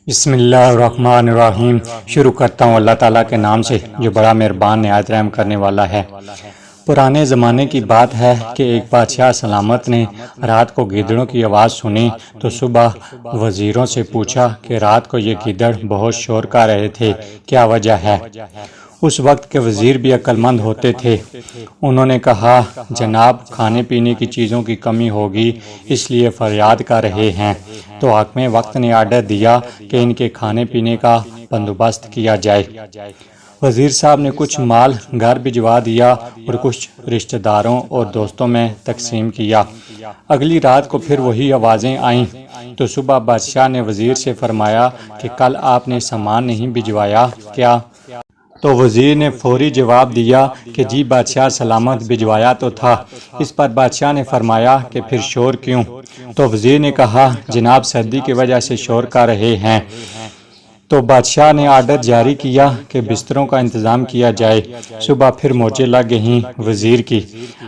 بسم اللہ الرحمن الرحیم۔ شروع کرتا ہوں اللہ تعالیٰ کے نام سے جو بڑا مہربان نہایت رحم کرنے والا ہے۔ پرانے زمانے کی بات ہے کہ ایک بادشاہ سلامت نے رات کو گیدڑوں کی آواز سنی تو صبح وزیروں سے پوچھا کہ رات کو یہ گیدڑ بہت شور کر رہے تھے، کیا وجہ ہے؟ اس وقت کے وزیر بھی عقل مند ہوتے تھے۔ انہوں نے کہا، جناب کھانے پینے کی چیزوں کی کمی ہوگی اس لیے فریاد کر رہے ہیں۔ تو حاکم وقت نے آرڈر دیا کہ ان کے کھانے پینے کا بندوبست کیا جائے۔ وزیر صاحب نے کچھ مال گھر بھجوا دیا اور کچھ رشتہ داروں اور دوستوں میں تقسیم کیا۔ اگلی رات کو پھر وہی آوازیں آئیں تو صبح بادشاہ نے وزیر سے فرمایا کہ کل آپ نے سامان نہیں بھجوایا کیا؟ تو وزیر نے فوری جواب دیا کہ جی بادشاہ سلامت بھجوایا تو تھا۔ اس پر بادشاہ نے فرمایا کہ پھر شور کیوں؟ تو وزیر نے کہا، جناب سردی کی وجہ سے شور کر رہے ہیں۔ تو بادشاہ نے آرڈر جاری کیا کہ بستروں کا انتظام کیا جائے۔ صبح پھر موجیں لگ گئیں وزیر کی۔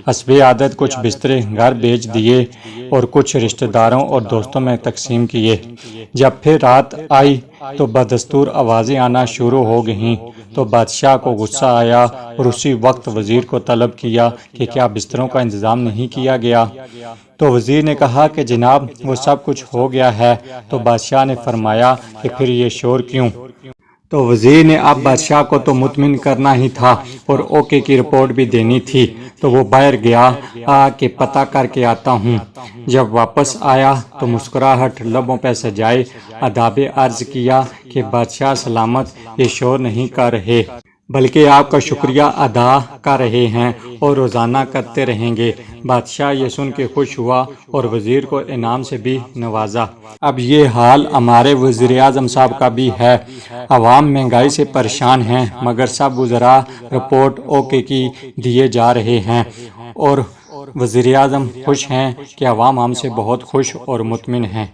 حسب عادت کچھ بسترے گھر بھیج دیے اور کچھ رشتہ داروں اور دوستوں میں تقسیم کیے۔ جب پھر رات آئی تو بدستور آوازیں آنا شروع ہو گئیں تو بادشاہ کو غصہ آیا اور اسی وقت وزیر کو طلب کیا کہ کیا بستروں کا انتظام نہیں کیا گیا؟ تو وزیر نے کہا کہ جناب وہ سب کچھ ہو گیا ہے۔ تو بادشاہ نے فرمایا کہ پھر یہ شور کیوں؟ تو وزیر نے اب بادشاہ کو تو مطمئن کرنا ہی تھا اور اوکے کی رپورٹ بھی دینی تھی، تو وہ باہر گیا کہ پتہ کر کے آتا ہوں۔ جب واپس آیا تو مسکراہٹ لبوں پہ سجائے ادب عرض کیا کہ بادشاہ سلامت یہ شور نہیں کر رہے بلکہ آپ کا شکریہ ادا کر رہے ہیں اور روزانہ کرتے رہیں گے۔ بادشاہ یہ سن کے خوش ہوا اور وزیر کو انعام سے بھی نوازا۔ اب یہ حال ہمارے وزیر اعظم صاحب کا بھی ہے۔ عوام مہنگائی سے پریشان ہیں مگر سب وزراء رپورٹ اوکے کی دیے جا رہے ہیں اور وزیر اعظم خوش ہیں کہ عوام ہم سے بہت خوش اور مطمئن ہیں۔